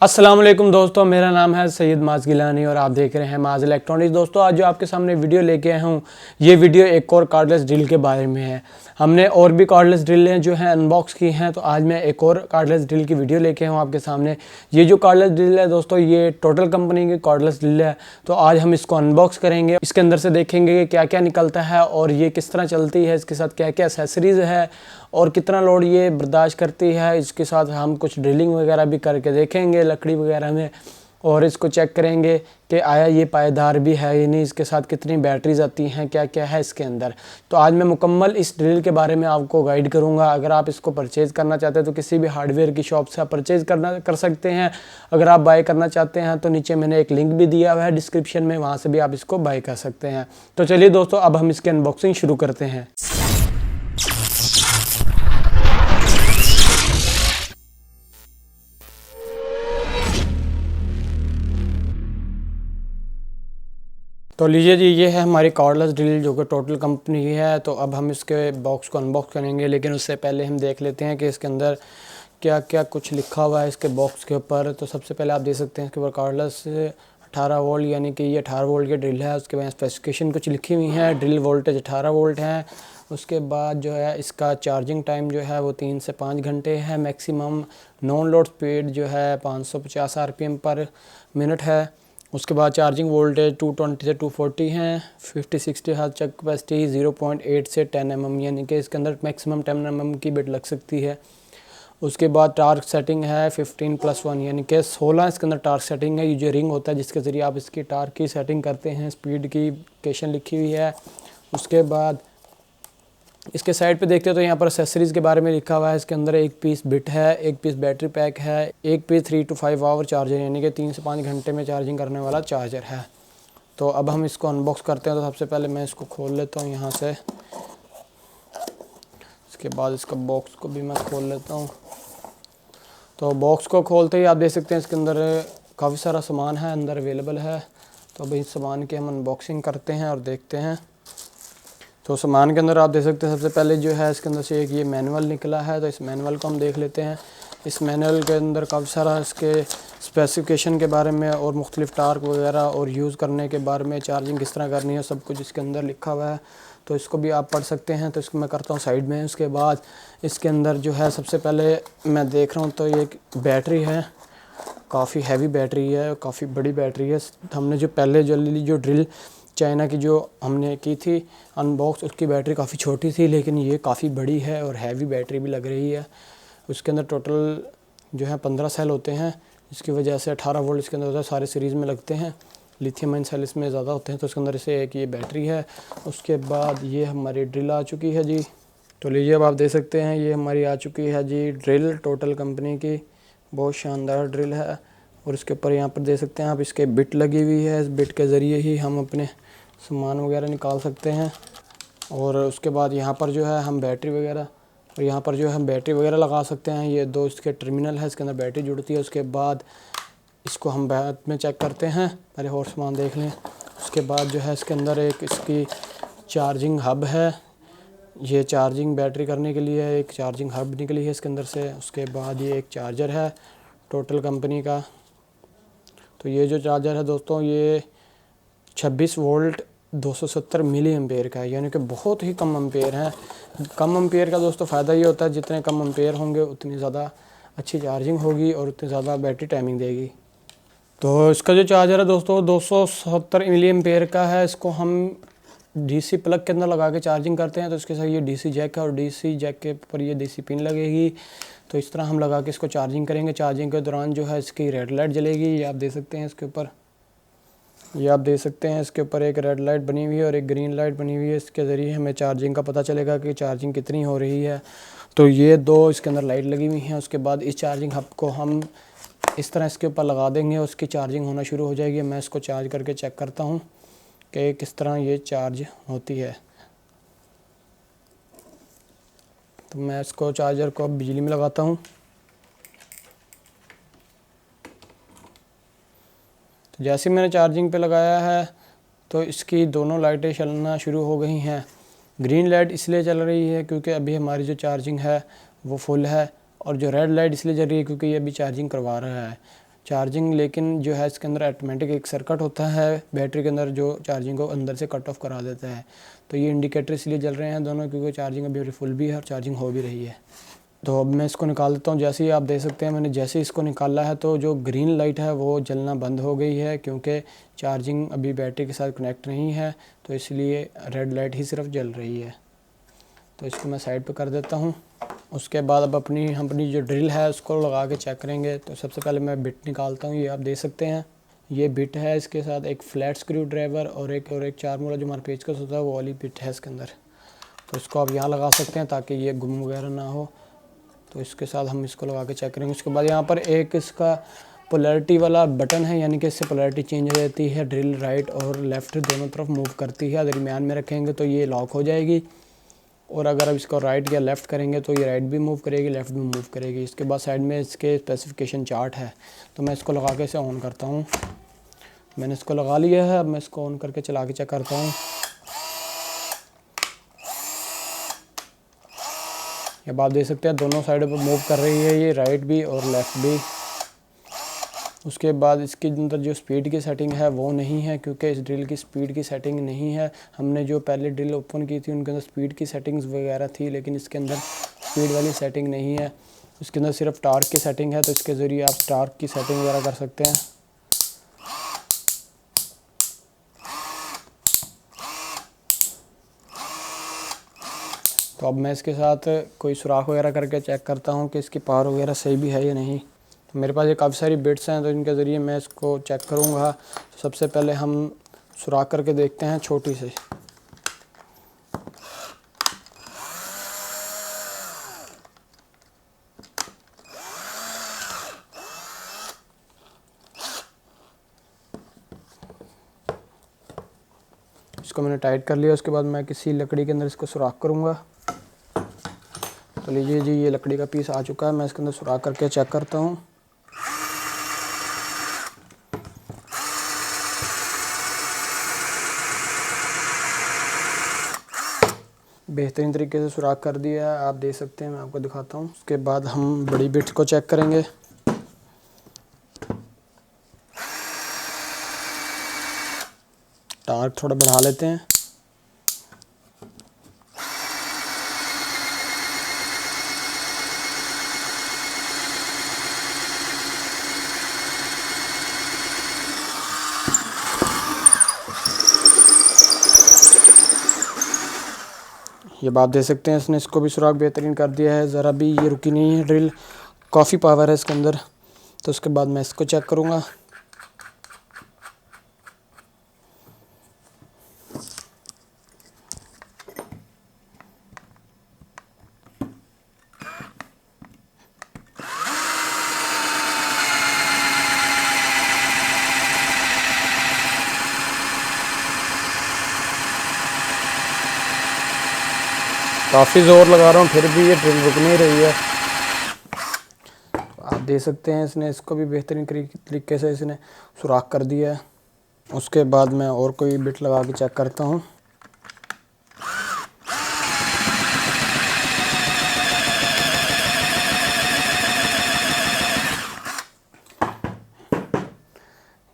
अस्सलाम वालेकुम दोस्तों, मेरा नाम है सैयद माज गिलानी और आप देख रहे हैं माज इलेक्ट्रॉनिक्स। दोस्तों, आज जो आपके सामने वीडियो लेके आया हूँ, ये वीडियो एक और कार्डलेस ड्रिल के बारे में है। हमने और भी कार्डलेस ड्रिलें जो हैं अनबॉक्स की हैं, तो आज मैं एक और कार्डलेस ड्रिल की वीडियो लेके आया हूँ आपके सामने। ये जो कार्डलेस ड्रिल है दोस्तों, ये टोटल कंपनी की कार्डलेस ड्रिल है। तो आज हम इसको अनबॉक्स करेंगे, इसके अंदर से देखेंगे कि क्या क्या निकलता है और ये किस तरह चलती है, इसके साथ क्या क्या एसेसरीज़ है और कितना लोड ये बर्दाश्त करती है। इसके साथ हम कुछ ड्रिलिंग वगैरह भी करके देखेंगे लकड़ी वगैरह में, और इसको चेक करेंगे कि आया ये पायदार भी है या नहीं, इसके साथ कितनी बैटरीज आती हैं, क्या क्या है इसके अंदर। तो आज मैं मुकम्मल इस ड्रिल के बारे में आपको गाइड करूंगा। अगर आप इसको परचेज़ करना चाहते हैं तो किसी भी हार्डवेयर की शॉप से आप परचेज़ कर सकते हैं। अगर आप बाय करना चाहते हैं तो नीचे मैंने एक लिंक भी दिया हुआ है डिस्क्रिप्शन में, वहाँ से भी आप इसको बाय कर सकते हैं। तो चलिए दोस्तों, अब हम इसकी अनबॉक्सिंग शुरू करते हैं। तो लीजिए जी, ये है हमारी कार्डलेस ड्रिल जो कि टोटल कंपनी की है। तो अब हम इसके बॉक्स को अनबॉक्स करेंगे, लेकिन उससे पहले हम देख लेते हैं कि इसके अंदर क्या क्या कुछ लिखा हुआ है इसके बॉक्स के ऊपर। तो सबसे पहले आप देख सकते हैं इसके ऊपर कार्डलेस 18 वोल्ट, यानी कि ये 18 वोल्ट की ड्रिल है। उसके बाद स्पेसिफिकेशन कुछ लिखी हुई है, ड्रिल वोल्टेज 18 वोल्ट है। उसके बाद जो है इसका चार्जिंग टाइम जो है वो 3 से 5 घंटे है। मैक्सिमम नॉन लोड स्पीड जो है 550 RPM पर मिनट है। उसके बाद चार्जिंग वोल्टेज 220 से 240 हैं। 50-60 हर्ट्ज चक कैपेसिटी 0.8 से 10 mm, यानी कि इसके अंदर मैक्सिमम 10 mm की बिट लग सकती है। उसके बाद टार्क सेटिंग है 15+1, यानी कि 16 इसके अंदर टार्क सेटिंग है। ये जो रिंग होता है जिसके ज़रिए आप इसकी टार्क की सेटिंग करते हैं, स्पीड की लोकेशन लिखी हुई है। उसके बाद इसके साइड पे देखते हो तो यहाँ पर एक्सेसरीज़ के बारे में लिखा हुआ है। इसके अंदर एक पीस बिट है, एक पीस बैटरी पैक है, एक पीस 3 to 5 आवर चार्जर, यानी कि 3 से 5 घंटे में चार्जिंग करने वाला चार्जर है। तो अब हम इसको अनबॉक्स करते हैं। तो सबसे पहले मैं इसको खोल लेता हूँ यहाँ से। इसके बाद इसका बॉक्स को भी मैं खोल लेता हूँ। तो बॉक्स को खोलते ही आप देख सकते हैं इसके अंदर काफ़ी सारा सामान है अंदर अवेलेबल है। तो अब इस सामान की हम अनबॉक्सिंग करते हैं और देखते हैं। तो सामान के अंदर आप देख सकते हैं सबसे पहले जो है इसके अंदर से एक ये मैनुअल निकला है। तो इस मैनुअल को हम देख लेते हैं। इस मैनुअल के अंदर काफ़ी सारा इसके स्पेसिफिकेशन के बारे में और मुख्तलिफ टार्क वगैरह और यूज़ करने के बारे में, चार्जिंग किस तरह करनी है, सब कुछ इसके अंदर लिखा हुआ है। तो इसको भी आप पढ़ सकते हैं। तो इसको मैं करता हूँ साइड में। उसके बाद इसके अंदर जो है सबसे पहले मैं देख रहा हूँ तो ये एक बैटरी है, काफ़ी हैवी बैटरी है, काफ़ी बड़ी बैटरी है। हमने जो पहले जो ड्रिल चाइना की जो हमने की थी अनबॉक्स, उसकी बैटरी काफ़ी छोटी थी, लेकिन ये काफ़ी बड़ी है और हैवी बैटरी भी लग रही है। उसके अंदर टोटल जो है 15 सेल होते हैं, जिसकी वजह से 18 वोल्ट इसके अंदर होता है। सारे सीरीज़ में लगते हैं, लिथियम आयन सेल इसमें ज़्यादा होते हैं। तो इसके अंदर से एक ये बैटरी है। उसके बाद ये हमारी ड्रिल आ चुकी है जी। तो लीजिए, अब आप देख सकते हैं ये हमारी आ चुकी है जी ड्रिल टोटल कंपनी की। बहुत शानदार ड्रिल है। और इसके ऊपर यहाँ पर देख सकते हैं आप इसके बिट लगी हुई है। इस बिट के ज़रिए ही हम अपने सामान वगैरह निकाल सकते हैं। और उसके बाद यहाँ पर जो है हम बैटरी वगैरह, और यहाँ पर जो है हम बैटरी वगैरह लगा सकते हैं। ये 2 इसके टर्मिनल है, इसके अंदर बैटरी जुड़ती है। उसके बाद इसको हम बाद में चेक करते हैं, पहले और सामान देख लें। उसके बाद जो है इसके अंदर एक इसकी चार्जिंग हब है। ये चार्जिंग बैटरी करने के लिए एक चार्जिंग हब निकली है इसके अंदर से। उसके बाद ये एक चार्जर है टोटल कंपनी का। तो ये जो चार्जर है दोस्तों, ये 26 वोल्ट 270 मिली एम्पेयर का है, यानी कि बहुत ही कम एम्पेयर है। कम एम्पेयर का दोस्तों फ़ायदा ये होता है, जितने कम एम्पेयर होंगे उतनी ज़्यादा अच्छी चार्जिंग होगी और उतनी ज़्यादा बैटरी टाइमिंग देगी। तो इसका जो चार्जर है दोस्तों 270 मिली एम्पेयर का है। इसको हम डीसी प्लग के अंदर लगा के चार्जिंग करते हैं। तो इसके साथ ये डीसी जैक है और डीसी जैक के ऊपर ये डीसी पिन लगेगी। तो इस तरह हम लगा के इसको चार्जिंग करेंगे। चार्जिंग के दौरान जो है इसकी रेड लाइट जलेगी, ये आप देख सकते हैं इसके ऊपर। ये आप देख सकते हैं इसके ऊपर एक रेड लाइट बनी हुई है और एक ग्रीन लाइट बनी हुई है। इसके ज़रिए हमें चार्जिंग का पता चलेगा कि चार्जिंग कितनी हो रही है। तो ये 2 इसके अंदर लाइट लगी हुई हैं। उसके बाद इस चार्जिंग हब को हम इस तरह इसके ऊपर लगा देंगे, उसकी चार्जिंग होना शुरू हो जाएगी। मैं इसको चार्ज करके चेक करता हूँ कि किस तरह ये चार्ज होती है। तो मैं इसको चार्जर को अब बिजली में लगाता हूँ। तो जैसे मैंने चार्जिंग पे लगाया है तो इसकी दोनों लाइटें चलना शुरू हो गई हैं। ग्रीन लाइट इसलिए चल रही है क्योंकि अभी हमारी जो चार्जिंग है वो फुल है, और जो रेड लाइट इसलिए जल रही है क्योंकि ये अभी चार्जिंग करवा रहा है। चार्जिंग, लेकिन जो है इसके अंदर ऑटोमेटिक एक सर्किट होता है बैटरी के अंदर जो चार्जिंग को अंदर से कट ऑफ करा देता है। तो ये इंडिकेटर इसलिए जल रहे हैं दोनों, क्योंकि चार्जिंग अभी फुल भी है और चार्जिंग हो भी रही है। तो अब मैं इसको निकाल देता हूँ। जैसे ही आप देख सकते हैं मैंने जैसे ही इसको निकाला है तो जो ग्रीन लाइट है वो जलना बंद हो गई है, क्योंकि चार्जिंग अभी बैटरी के साथ कनेक्ट नहीं है, तो इसलिए रेड लाइट ही सिर्फ जल रही है। तो इसको मैं साइड पे कर देता हूँ। उसके बाद अब अपनी जो ड्रिल है उसको लगा के चेक करेंगे। तो सबसे पहले मैं बिट निकालता हूँ। ये आप देख सकते हैं ये बिट है, इसके साथ एक फ्लैट स्क्रू ड्राइवर और एक 4 मूला जो हमारा पेचकस होता है वो वाली बिट है इसके अंदर। तो इसको आप यहाँ लगा सकते हैं ताकि ये गुम वगैरह ना हो। तो इसके साथ हम इसको लगा के चेक करेंगे। उसके बाद यहाँ पर एक इसका पोलैरिटी वाला बटन है, यानी कि इससे पोलैरिटी चेंज हो जाती है। ड्रिल राइट और लेफ़्ट दोनों तरफ मूव करती है। दरमियान में रखेंगे तो ये लॉक हो जाएगी, और अगर अब इसको राइट या लेफ़्ट करेंगे तो ये राइट भी मूव करेगी, लेफ़्ट भी मूव करेगी। इसके बाद साइड में इसके स्पेसिफिकेशन चार्ट है। तो मैं इसको लगा के इसे ऑन करता हूँ। मैंने इसको लगा लिया है। अब मैं इसको ऑन करके चला के चेक करता हूँ। अब आप देख सकते हैं दोनों साइडों पर मूव कर रही है, ये राइट भी और लेफ़्ट भी। उसके बाद इसके अंदर जो स्पीड की सेटिंग है वो नहीं है, क्योंकि इस ड्रिल की स्पीड की सेटिंग नहीं है। हमने जो पहले ड्रिल ओपन की थी उनके अंदर स्पीड की सेटिंग्स वगैरह थी, लेकिन इसके अंदर स्पीड वाली सेटिंग नहीं है। इसके अंदर सिर्फ टार्क की सेटिंग है, तो इसके ज़रिए आप टार्क की सेटिंग वगैरह कर सकते हैं। तो अब मैं इसके साथ कोई सुराख वगैरह करके चेक करता हूँ कि इसकी पावर वगैरह सही भी है या नहीं। तो मेरे पास ये काफ़ी सारी बिट्स हैं, तो इनके ज़रिए मैं इसको चेक करूँगा। तो सबसे पहले हम सुराख करके देखते हैं छोटी से। इसको मैंने टाइट कर लिया। उसके बाद मैं किसी लकड़ी के अंदर इसको सुराख करूँगा। तो लीजिए जी, ये लकड़ी का पीस आ चुका है। मैं इसके अंदर सुराख करके चेक करता हूँ। बेहतरीन तरीके से सुराख कर दिया है, आप देख सकते हैं। मैं आपको दिखाता हूँ। उसके बाद हम बड़ी बिट्स को चेक करेंगे। टार्क थोड़ा बढ़ा लेते हैं। ये बात देख सकते हैं, इसने इसको भी सुराख बेहतरीन कर दिया है। ज़रा भी ये रुकी नहीं है ड्रिल, काफ़ी पावर है इसके अंदर। तो उसके बाद मैं इसको चेक करूँगा। काफ़ी ज़ोर लगा रहा हूँ फिर भी ये ड्रिल रुक नहीं रही है। आप देख सकते हैं इसने इसको भी बेहतरीन तरीके से इसने सुराख कर दिया है। उसके बाद मैं और कोई बिट लगा के चेक करता हूँ।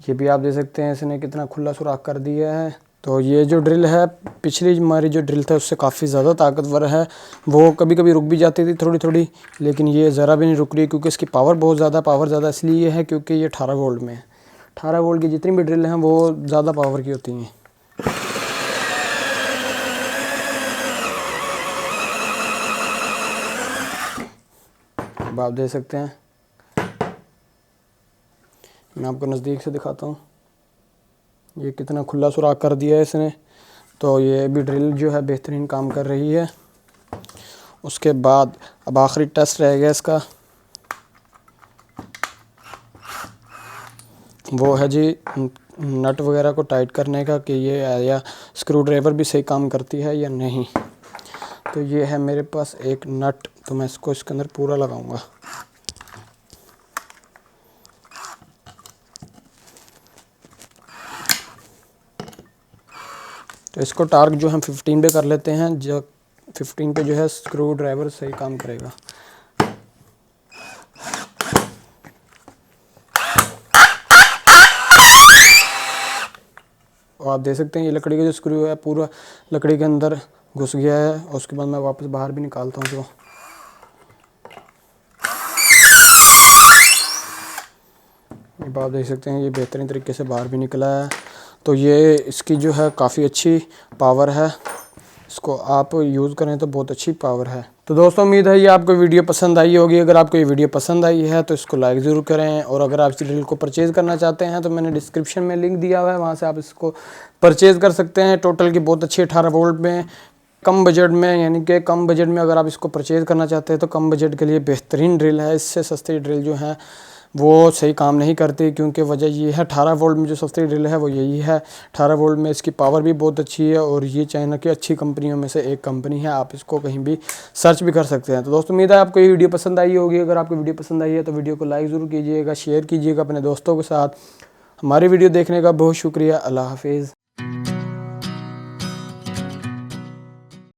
ये भी आप देख सकते हैं इसने कितना खुला सुराख कर दिया है। तो ये जो ड्रिल है, पिछली हमारी जो ड्रिल था उससे काफ़ी ज़्यादा ताकतवर है। वो कभी कभी रुक भी जाती थी थोड़ी थोड़ी, लेकिन ये ज़रा भी नहीं रुक रही, क्योंकि इसकी पावर बहुत ज़्यादा। पावर ज़्यादा इसलिए है क्योंकि ये 18 वोल्ट में है। 18 वोल्ट की जितनी भी ड्रिल हैं वो ज़्यादा पावर की होती हैं। अब आप देख सकते हैं, मैं आपको नज़दीक से दिखाता हूँ। ये कितना खुला सुराख कर दिया है इसने। तो ये भी ड्रिल जो है बेहतरीन काम कर रही है। उसके बाद अब आखिरी टेस्ट रह गया इसका, वो है जी नट वगैरह को टाइट करने का, कि ये या स्क्रू ड्राइवर भी सही काम करती है या नहीं। तो ये है मेरे पास एक नट, तो मैं इसको इसके अंदर पूरा लगाऊंगा। तो इसको टार्क जो हम 15 पे कर लेते हैं, जो 15 पे जो है स्क्रू ड्राइवर सही काम करेगा। आप देख सकते हैं ये लकड़ी का जो स्क्रू है पूरा लकड़ी के अंदर घुस गया है। और उसके बाद मैं वापस बाहर भी निकालता हूँ। तो आप देख सकते हैं ये बेहतरीन तरीके से बाहर भी निकला है। तो ये इसकी जो है काफ़ी अच्छी पावर है, इसको आप यूज़ करें तो बहुत अच्छी पावर है। तो दोस्तों उम्मीद है ये आपको वीडियो पसंद आई होगी। अगर आपको ये वीडियो पसंद आई है तो इसको लाइक ज़रूर करें। और अगर आप इस ड्रिल को परचेज़ करना चाहते हैं तो मैंने डिस्क्रिप्शन में लिंक दिया हुआ है, वहाँ से आप इसको परचेज़ कर सकते हैं। टोटल की बहुत अच्छी 18 वोल्ट में कम बजट में, यानी कि कम बजट में अगर आप इसको परचेज़ करना चाहते हैं तो कम बजट के लिए बेहतरीन ड्रिल है। इससे सस्ती ड्रिल जो है वो सही काम नहीं करती, क्योंकि वजह ये है 18 वोल्ट में जो सस्ती ड्रिल है वो यही है। 18 वोल्ट में इसकी पावर भी बहुत अच्छी है और ये चाइना की अच्छी कंपनियों में से एक कंपनी है। आप इसको कहीं भी सर्च भी कर सकते हैं। तो दोस्तों उम्मीद है आपको ये वीडियो पसंद आई होगी। अगर आपको वीडियो पसंद आई है तो वीडियो को लाइक ज़रूर कीजिएगा, शेयर कीजिएगा अपने दोस्तों के साथ। हमारी वीडियो देखने का बहुत शुक्रिया। अल्लाह हाफिज़।